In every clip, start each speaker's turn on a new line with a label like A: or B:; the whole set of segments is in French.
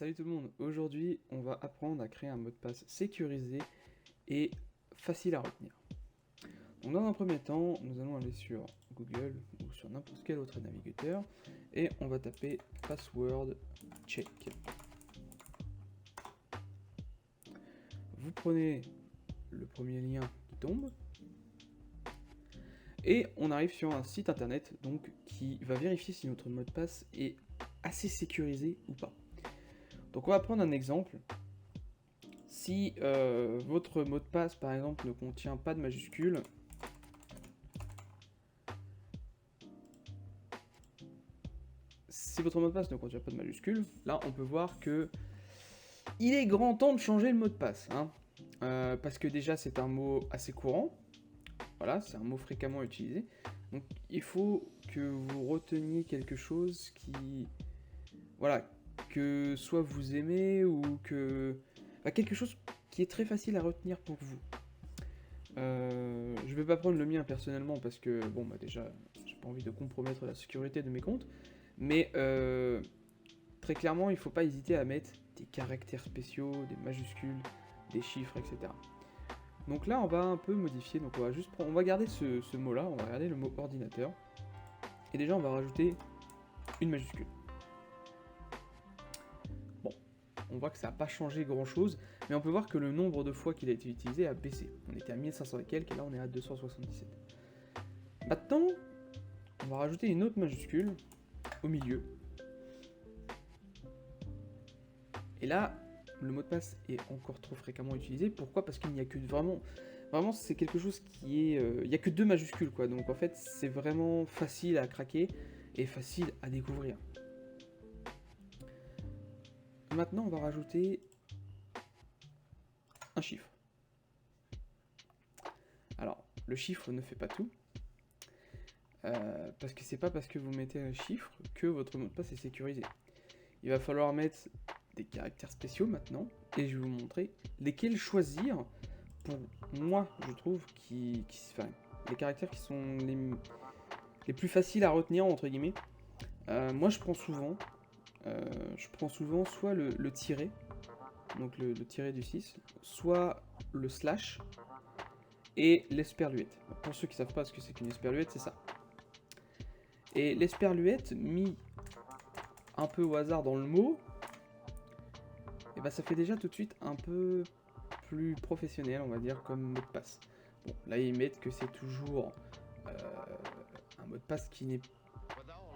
A: Salut tout le monde, aujourd'hui on va apprendre à créer un mot de passe sécurisé et facile à retenir. Donc dans un premier temps, nous allons aller sur Google ou sur n'importe quel autre navigateur et on va taper password check. Vous prenez le premier lien qui tombe et on arrive sur un site internet donc qui va vérifier si notre mot de passe est assez sécurisé ou pas. Donc on va prendre un exemple. Si votre mot de passe par exemple ne contient pas de majuscules, là on peut voir que il est grand temps de changer le mot de passe, hein. Parce que déjà c'est un mot assez courant, voilà, c'est un mot fréquemment utilisé, donc il faut que vous reteniez quelque chose qui, voilà, que soit vous aimez ou que, quelque chose qui est très facile à retenir pour vous. Je vais pas prendre le mien personnellement parce que, bon, bah déjà, j'ai pas envie de compromettre la sécurité de mes comptes, mais très clairement, il faut pas hésiter à mettre des caractères spéciaux, des majuscules, des chiffres, etc. Donc là, on va un peu modifier, donc on va garder ce mot-là, on va garder le mot ordinateur, et déjà on va rajouter une majuscule. Bon, on voit que ça n'a pas changé grand-chose, mais on peut voir que le nombre de fois qu'il a été utilisé a baissé. On était à 1500 et quelques, et là on est à 277. Maintenant, on va rajouter une autre majuscule au milieu. Et là, le mot de passe est encore trop fréquemment utilisé. Pourquoi? Parce qu'il n'y a que vraiment c'est quelque chose qui est... il n'y a que deux majuscules, quoi. Donc en fait, c'est vraiment facile à craquer et facile à découvrir. Maintenant, on va rajouter un chiffre. Alors, le chiffre ne fait pas tout. Parce que c'est pas parce que vous mettez un chiffre que votre mot de passe est sécurisé. Il va falloir mettre des caractères spéciaux maintenant, et je vais vous montrer lesquels choisir pour moi, je trouve, enfin, les caractères qui sont les plus faciles à retenir, entre guillemets. Moi, je prends souvent soit le tiret, donc le tiret du 6, soit le slash, et l'esperluette. Pour ceux qui savent pas ce que c'est qu'une esperluette, c'est ça. Et l'esperluette, mis un peu au hasard dans le mot, et bah ça fait déjà tout de suite un peu plus professionnel, on va dire, comme mot de passe. Bon, là ils mettent que c'est toujours un mot de passe qui n'est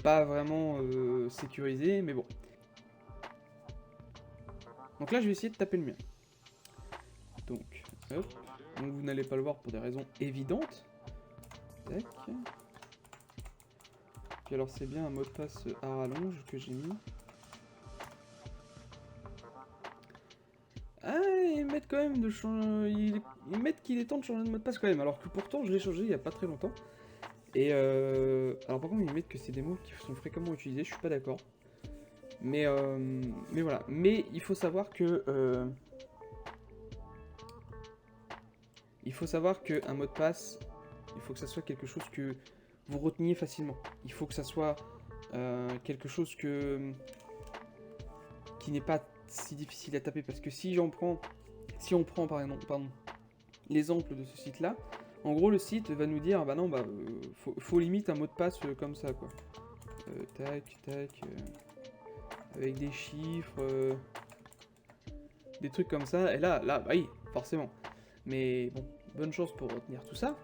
A: pas vraiment sécurisé, mais bon. Donc là je vais essayer de taper le mien. Donc, hop. Donc vous n'allez pas le voir pour des raisons évidentes. Tac. Puis alors c'est bien un mot de passe à rallonge que j'ai mis. Ah, ils mettent quand même de changer. Ils mettent qu'il est temps de changer de mot de passe quand même, alors que pourtant je l'ai changé il n'y a pas très longtemps. Et alors par contre ils mettent que c'est des mots qui sont fréquemment utilisés, je suis pas d'accord. Mais voilà. Mais il faut savoir que un mot de passe, il faut que ça soit quelque chose que vous reteniez facilement. Il faut que ça soit quelque chose qui n'est pas si difficile à taper, parce que si on prend par exemple, l'exemple de ce site là, en gros le site va nous dire bah non, faut limite un mot de passe comme ça, quoi. Tac tac, avec des chiffres, des trucs comme ça, et là bah oui, forcément. Mais bon, bonne chance pour retenir tout ça.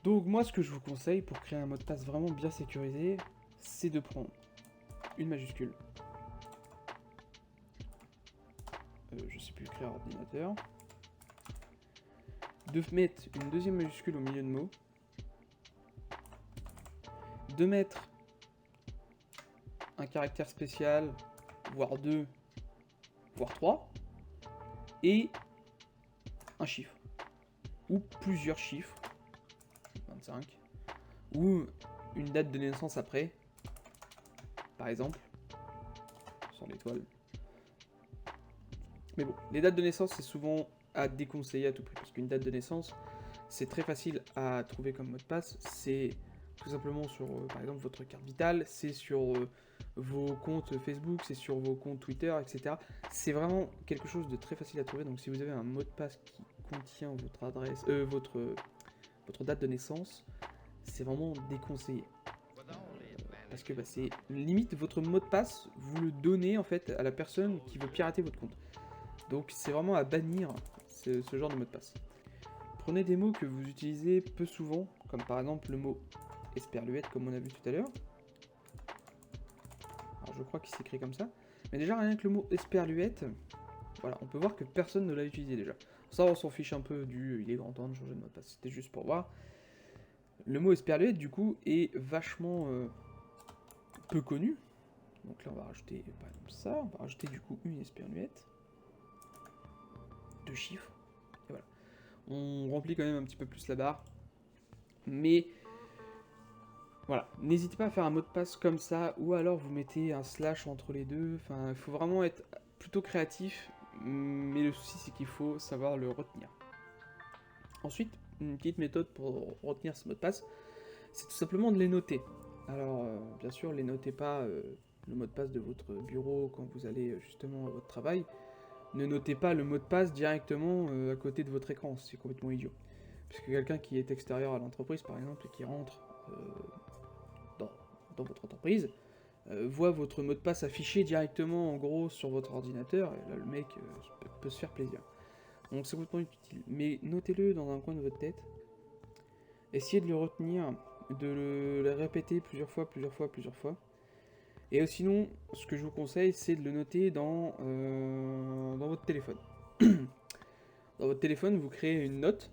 A: Donc moi ce que je vous conseille pour créer un mot de passe vraiment bien sécurisé, c'est de prendre une majuscule. Je sais plus écrire ordinateur. De mettre une deuxième majuscule au milieu de mots. De mettre un caractère spécial, voire 2, voire 3. Et un chiffre. Ou plusieurs chiffres. 25. Ou une date de naissance après. Par exemple. Sans l'étoile. Mais bon, les dates de naissance, c'est souvent à déconseiller à tout prix, parce qu'une date de naissance, c'est très facile à trouver comme mot de passe. C'est tout simplement sur, par exemple, votre carte vitale, c'est sur vos comptes Facebook, c'est sur vos comptes Twitter, etc. C'est vraiment quelque chose de très facile à trouver. Donc si vous avez un mot de passe qui contient votre adresse, votre date de naissance, c'est vraiment déconseillé. Parce que c'est limite votre mot de passe, vous le donnez en fait à la personne qui veut pirater votre compte. Donc c'est vraiment à bannir ce genre de mot de passe. Prenez des mots que vous utilisez peu souvent, comme par exemple le mot esperluette, comme on a vu tout à l'heure. Alors je crois qu'il s'écrit comme ça. Mais déjà, rien que le mot esperluette, voilà, on peut voir que personne ne l'a utilisé déjà. Ça, on s'en fiche un peu il est grand temps de changer de mot de passe. C'était juste pour voir. Le mot esperluette, du coup, est vachement peu connu. Donc là, on va rajouter par exemple ça. On va rajouter du coup une esperluette. 2 chiffres. Et voilà. On remplit quand même un petit peu plus la barre. Mais voilà, n'hésitez pas à faire un mot de passe comme ça, ou alors vous mettez un slash entre les deux. Enfin, il faut vraiment être plutôt créatif, mais le souci c'est qu'il faut savoir le retenir. Ensuite, une petite méthode pour retenir ce mot de passe, c'est tout simplement de les noter. Alors, bien sûr, les notez pas le mot de passe de votre bureau quand vous allez justement à votre travail. Ne notez pas le mot de passe directement à côté de votre écran, c'est complètement idiot. Puisque quelqu'un qui est extérieur à l'entreprise, par exemple, et qui rentre dans votre entreprise, voit votre mot de passe affiché directement en gros sur votre ordinateur, et là le mec peut se faire plaisir. Donc c'est complètement inutile. Mais notez-le dans un coin de votre tête. Essayez de le retenir, de le répéter plusieurs fois. Et sinon, ce que je vous conseille, c'est de le noter dans votre téléphone. Dans votre téléphone, vous créez une note.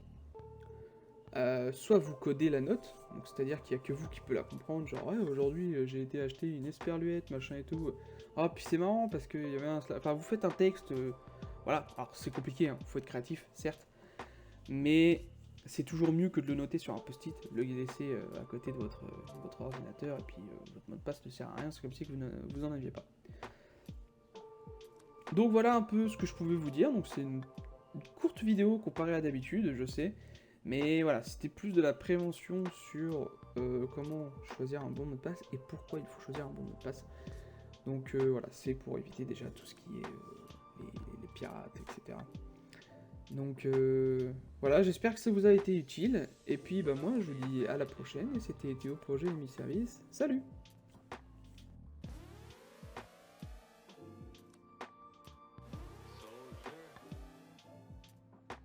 A: Soit vous codez la note, donc c'est-à-dire qu'il n'y a que vous qui peut la comprendre, genre ouais, aujourd'hui j'ai été acheter une esperluette, machin et tout. Ah, puis c'est marrant parce qu'il y avait un. Enfin, vous faites un texte, voilà, alors c'est compliqué, hein, faut être créatif, certes, mais c'est toujours mieux que de le noter sur un post-it, le laisser à côté de votre ordinateur, et puis votre mot de passe ne sert à rien, c'est comme si vous en aviez pas. Donc voilà un peu ce que je pouvais vous dire, donc c'est une courte vidéo comparée à d'habitude, je sais. Mais voilà, c'était plus de la prévention sur comment choisir un bon mot de passe et pourquoi il faut choisir un bon mot de passe. Donc voilà, c'est pour éviter déjà tout ce qui est les pirates, etc. Donc voilà, j'espère que ça vous a été utile. Et puis bah moi je vous dis à la prochaine, et c'était Théo Projet Emi Service. Salut!